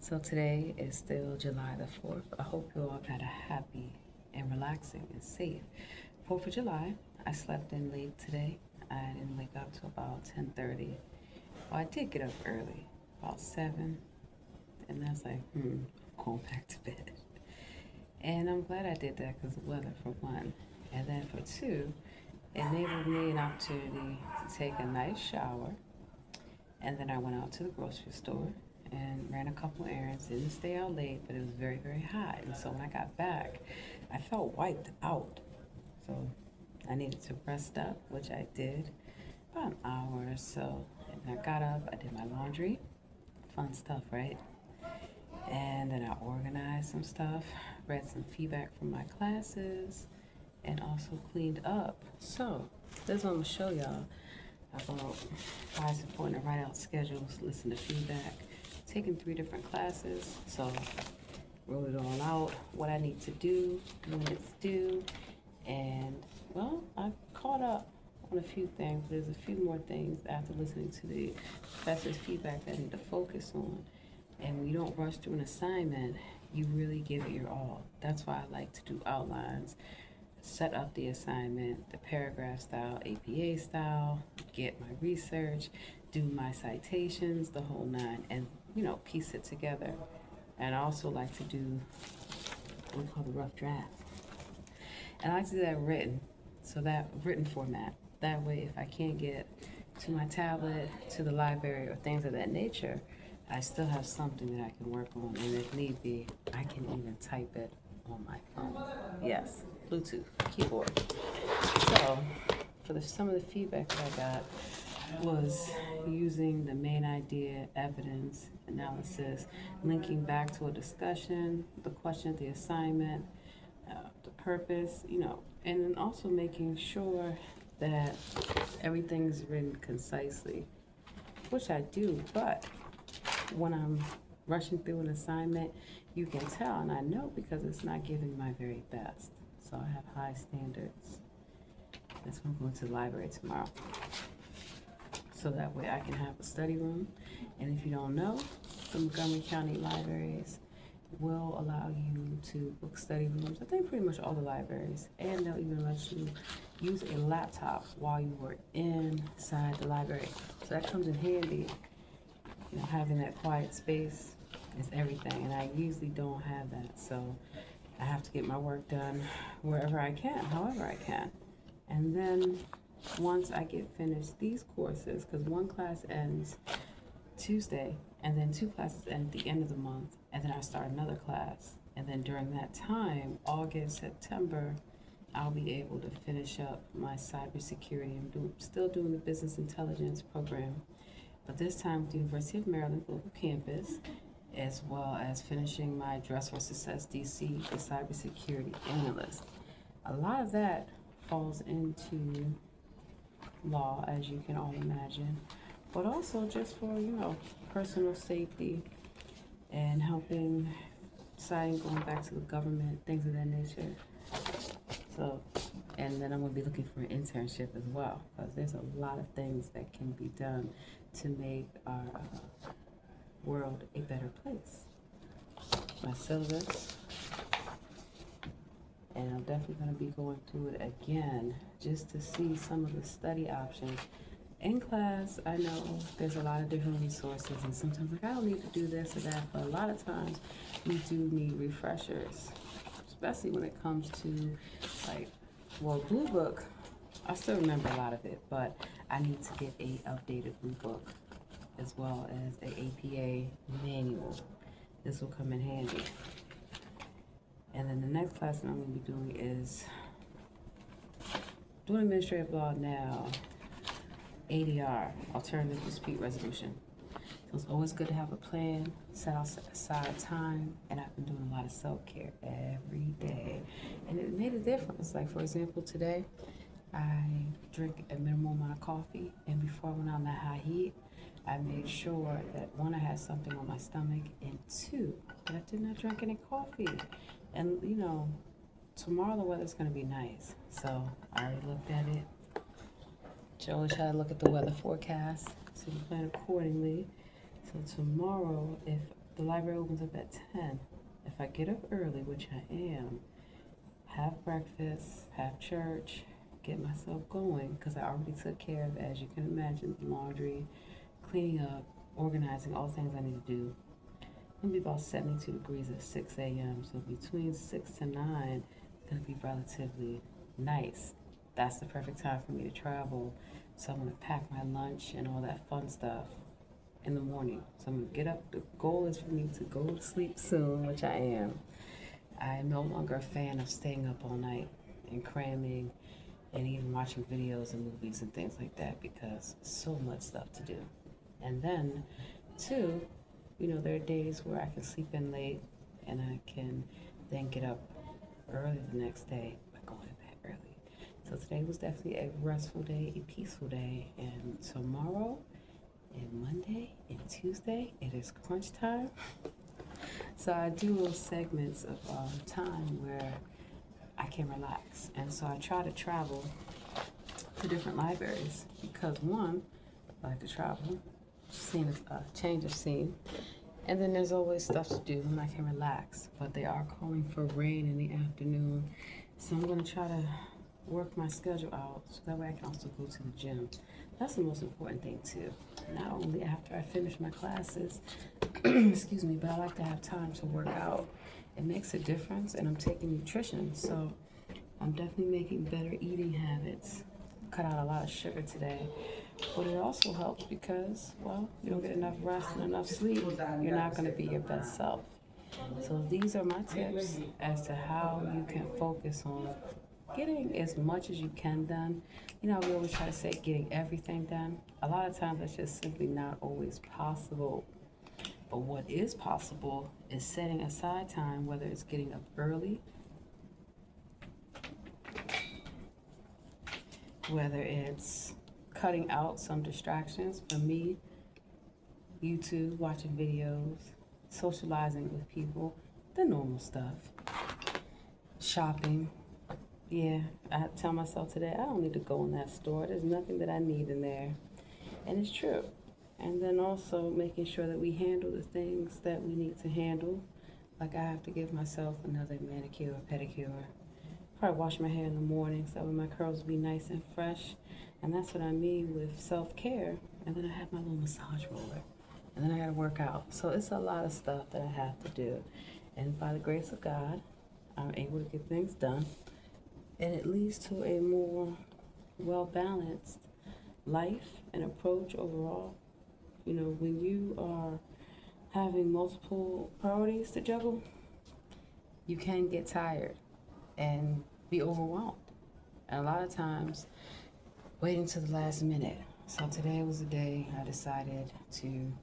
So today is still July the 4th. I hope you all had a happy and relaxing and safe 4th of July. I slept in late today. I didn't wake up till about 10:30. Well, I did get up early, about 7, and that's like, I'm going back to bed. And I'm glad I did that because the weather, for one. And then for two, it enabled me an opportunity to take a nice shower. And then I went out to the grocery store and ran a couple errands. Didn't stay out late, but it was very, very hot. And so when I got back, I felt wiped out. So I needed to rest up, which I did about an hour or so. And I got up, I did my laundry. Fun stuff, right? And then I organized some stuff, read some feedback from my classes, and also cleaned up. So this is what I'm gonna show y'all about why it's important to write out schedules, listen to feedback. Taking 3 different classes, so wrote it all out, what I need to do, when it's due, and well, I caught up on a few things. There's a few more things after listening to the professor's feedback that I need to focus on. And when you don't rush through an assignment, you really give it your all. That's why I like to do outlines, set up the assignment, the paragraph style, APA style, get my research, do my citations, the whole nine, and piece it together. And I also like to do what we call the rough draft. And I like to do that written, so that written format. That way, if I can't get to my tablet, to the library, or things of that nature, I still have something that I can work on, and if need be, I can even type it on my phone. Yes, Bluetooth, keyboard. So, for some of the feedback that I got was using the main idea, evidence, analysis, linking back to a discussion, the question, the assignment, the purpose, and then also making sure that everything's written concisely, which I do, but when I'm rushing through an assignment, you can tell, and I know because it's not giving my very best. So I have high standards. That's why I'm going to the library tomorrow. So that way I can have a study room. And if you don't know, the Montgomery County libraries will allow you to book study rooms. I think pretty much all the libraries. And they'll even let you use a laptop while you were inside the library. So that comes in handy. Having that quiet space is everything, and I usually don't have that, so I have to get my work done wherever I can, however I can. And then once I get finished these courses, because one class ends Tuesday, and then 2 classes end at the end of the month, and then I start another class, and then during that time, August, September, I'll be able to finish up my cybersecurity. I'm still doing the business intelligence program, but this time with the University of Maryland Global Campus, as well as finishing my Dress for Success DC, the cybersecurity analyst. A lot of that falls into law, as you can all imagine, but also just for, personal safety and helping, deciding, going back to the government, things of that nature. So, and then I'm going to be looking for an internship as well, because there's a lot of things that can be done to make our world a better place. My syllabus, and I'm definitely going to be going through it again just to see some of the study options. In class, I know there's a lot of different resources, and sometimes I don't need to do this or that, but a lot of times we do need refreshers, especially when it comes to Blue Book. I still remember a lot of it, but I need to get a updated Blue Book as well as a APA manual. This will come in handy. And then the next class that I'm going to be doing is doing administrative law now, ADR, alternative dispute resolution. So it's always good to have a plan, set aside time, and I've been doing a lot of self-care every day. And it made a difference. Like, for example, today, I drink a minimal amount of coffee, and before I went on that high heat, I made sure that 1, I had something on my stomach, and 2, that I did not drink any coffee. And, tomorrow the weather's going to be nice. So I already looked at it. Joe try to look at the weather forecast, so we plan accordingly. So tomorrow, if The library opens up at 10. If I get up early, which I am, have breakfast, have church, get myself going, because I already took care of, as you can imagine, laundry, cleaning up, organizing, all the things I need to do. It'll be about 72 degrees at 6 a.m. So between 6 to 9, it's going to be relatively nice. That's the perfect time for me to travel. So I'm going to pack my lunch and all that fun stuff in the morning. So I'm going to get up. The goal is for me to go to sleep soon, which I am. I am no longer a fan of staying up all night and cramming and even watching videos and movies and things like that, because so much stuff to do. And then, two, there are days where I can sleep in late and I can then get up early the next day by going to bed early. So today was definitely a restful day, a peaceful day. And tomorrow and Monday and Tuesday, it is crunch time. So I do little segments of time where I can relax. And so I try to travel to different libraries because, one, I like to travel, change of scene. And then there's always stuff to do and I can relax. But they are calling for rain in the afternoon. So I'm going to try to work my schedule out so that way I can also go to the gym. That's the most important thing too. Not only after I finish my classes, excuse me, but I like to have time to work out. It makes a difference, and I'm taking nutrition. So I'm definitely making better eating habits. Cut out a lot of sugar today. But it also helps because, well, you don't get enough rest and enough sleep, you're not going to be your best self. So these are my tips as to how you can focus on getting as much as you can done. We always try to say getting everything done. A lot of times that's just simply not always possible. But what is possible is setting aside time, whether it's getting up early, whether it's cutting out some distractions. For me, YouTube, watching videos, socializing with people, the normal stuff, shopping. Yeah, I tell myself today, I don't need to go in that store. There's nothing that I need in there. And it's true. And then also making sure that we handle the things that we need to handle. Like I have to give myself another manicure or pedicure. Probably wash my hair in the morning so that way my curls will be nice and fresh. And that's what I mean with self-care. And then I have my little massage roller. And then I gotta work out. So it's a lot of stuff that I have to do. And by the grace of God, I'm able to get things done. And it leads to a more well-balanced life and approach overall. When you are having multiple priorities to juggle, you can get tired and be overwhelmed. And a lot of times, waiting to the last minute. So today was the day I decided to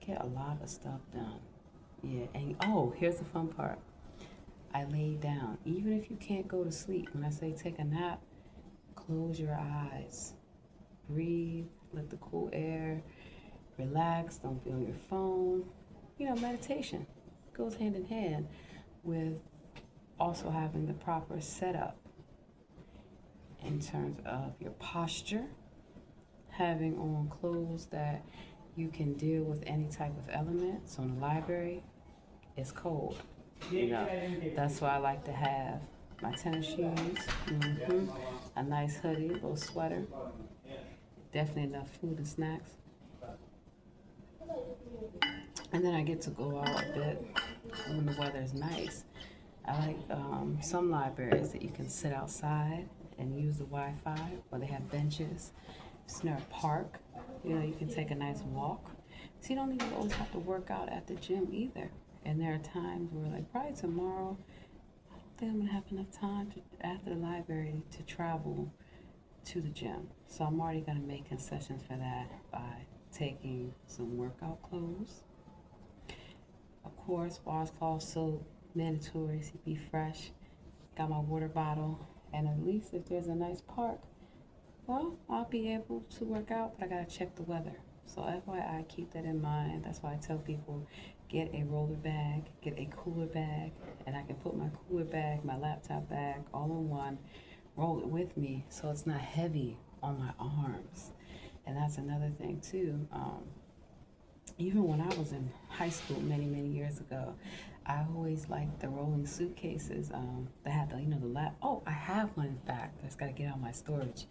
get a lot of stuff done. Yeah, and here's the fun part. I laid down. Even if you can't go to sleep, when I say take a nap, close your eyes. Breathe, let the cool air, relax, don't be on your phone. Meditation goes hand in hand with also having the proper setup in terms of your posture, having on clothes that you can deal with any type of element. So in the library, it's cold. That's why I like to have my tennis shoes, a nice hoodie, a little sweater, definitely enough food and snacks. And then I get to go out a bit when the weather is nice. I like some libraries that you can sit outside and use the Wi-Fi, or they have benches. It's near a park. You can take a nice walk. So you don't even always have to work out at the gym either. And there are times where, like probably tomorrow, I don't think I'm gonna have enough time after the library to travel to the gym. So I'm already gonna make concessions for that by taking some workout clothes. Of course, washcloth soap, mandatory to be fresh. Got my water bottle, and at least if there's a nice park, well, I'll be able to work out, but I gotta check the weather. So FYI, keep that in mind. That's why I tell people, get a roller bag, get a cooler bag, and I can put my cooler bag, my laptop bag, all in one, roll it with me so it's not heavy on my arms. And that's another thing too. Even when I was in high school many, many years ago, I always liked the rolling suitcases that had the, the lap. Oh, I have one in fact. I just got to get out my storage.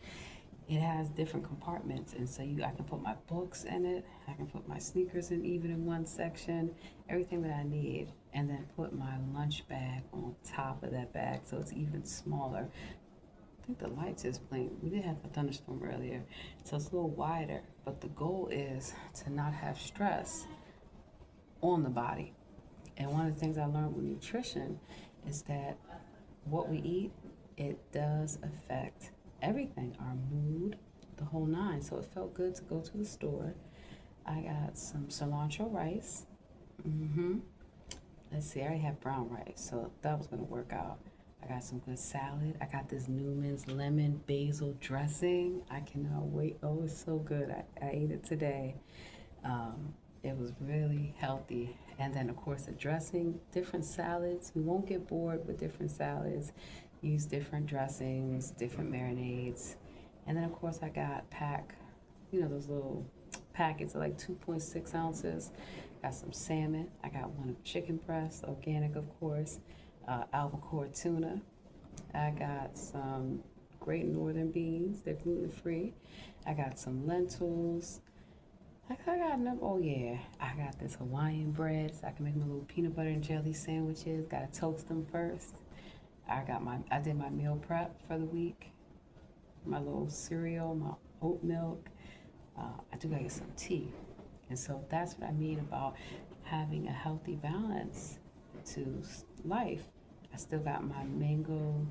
It has different compartments, and so I can put my books in it. I can put my sneakers in even in one section, everything that I need, and then put my lunch bag on top of that bag so it's even smaller. I think the lights is blinked. We did have a thunderstorm earlier, so it's a little wider. But the goal is to not have stress on the body. And one of the things I learned with nutrition is that what we eat, it does affect everything, our mood, the whole nine. So it felt good to go to the store. I got some cilantro rice. Mm-hmm. Let's see, I already have brown rice, so that was gonna work out. I got some good salad. I got this Newman's lemon basil dressing. I cannot wait. Oh, it's so good. I ate it today. It was really healthy. And then, of course, the dressing, different salads. We won't get bored with different salads. Use different dressings, different marinades. And then, of course, I got those little packets of like 2.6 ounces. Got some salmon. I got one of chicken breast, organic, of course. Albacore tuna. I got some Great Northern beans. They're gluten free. I got some lentils. I got enough. Oh yeah, I got this Hawaiian bread, so I can make my little peanut butter and jelly sandwiches. Gotta toast them first. I did my meal prep for the week. My little cereal, my oat milk. I do gotta get some tea, and so that's what I mean about having a healthy balance to life. I still got my mango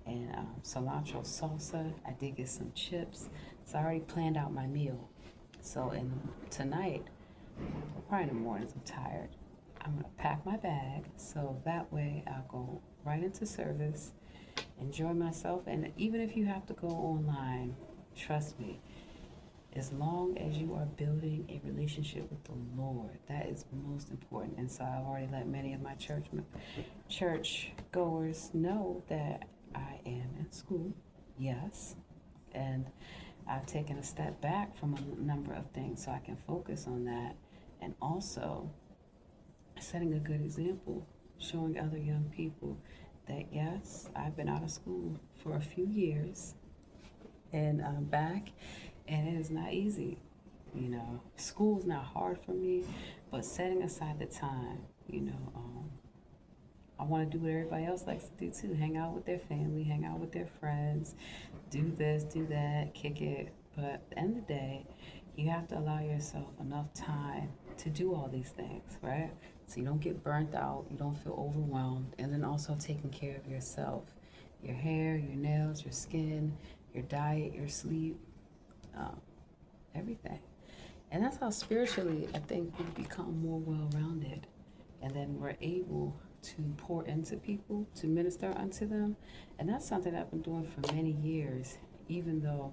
and cilantro salsa. I did get some chips, so I already planned out my meal. So tonight, probably in the mornings, I'm tired. I'm gonna pack my bag so that way I'll go right into service, enjoy myself, and even if you have to go online, trust me, as long as you are building a relationship with the Lord, that is most important. And so I've already let many of my church goers know that I am in school, yes, and I've taken a step back from a number of things so I can focus on that, and also setting a good example, showing other young people that yes, I've been out of school for a few years and I'm back, and it is not easy. School's not hard for me, but setting aside the time, I want to do what everybody else likes to do too, hang out with their family, hang out with their friends, do this, do that, kick it. But at the end of the day, you have to allow yourself enough time to do all these things, right? So you don't get burnt out, you don't feel overwhelmed, and then also taking care of yourself, your hair, your nails, your skin, your diet, your sleep, um, everything. And that's how spiritually I think we become more well rounded. And then we're able to pour into people, to minister unto them. And that's something I've been doing for many years, even though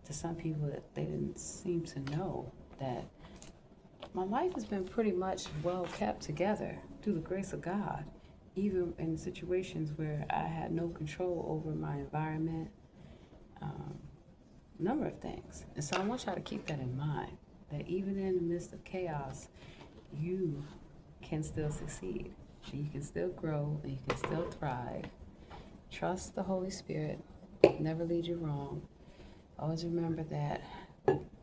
to some people that they didn't seem to know that my life has been pretty much well kept together through the grace of God, even in situations where I had no control over my environment, um, number of things. And so I want y'all to keep that in mind, that even in the midst of chaos, you can still succeed. And you can still grow and you can still thrive. Trust the Holy Spirit, never lead you wrong. Always remember that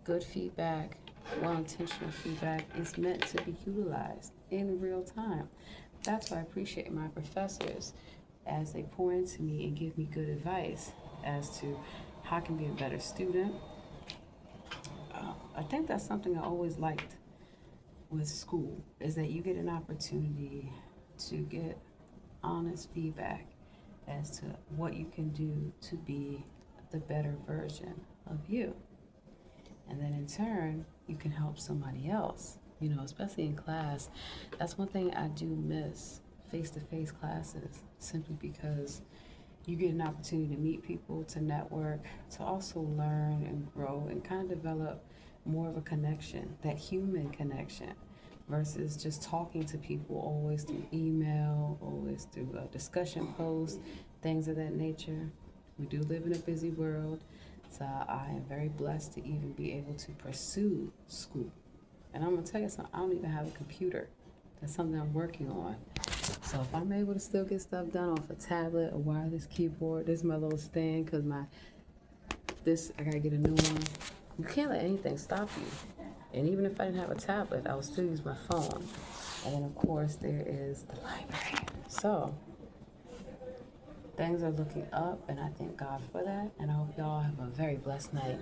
good feedback, well-intentional feedback is meant to be utilized in real time. That's why I appreciate my professors as they pour into me and give me good advice as to how I can be a better student. I think that's something I always liked with school, is that you get an opportunity to get honest feedback as to what you can do to be the better version of you. And then in turn, you can help somebody else, especially in class. That's one thing I do miss, face-to-face classes, simply because you get an opportunity to meet people, to network, to also learn and grow and kind of develop more of a connection, that human connection, versus just talking to people always through email, always through a discussion post, things of that nature. We do live in a busy world, so I am very blessed to even be able to pursue school. And I'm gonna tell you something, I don't even have a computer. That's something I'm working on. So if I'm able to still get stuff done off a tablet, a wireless keyboard, this is my little stand, cause I gotta get a new one. You can't let anything stop you. And even if I didn't have a tablet, I would still use my phone. And then of course there is the library. So things are looking up, and I thank God for that. And I hope y'all have a very blessed night.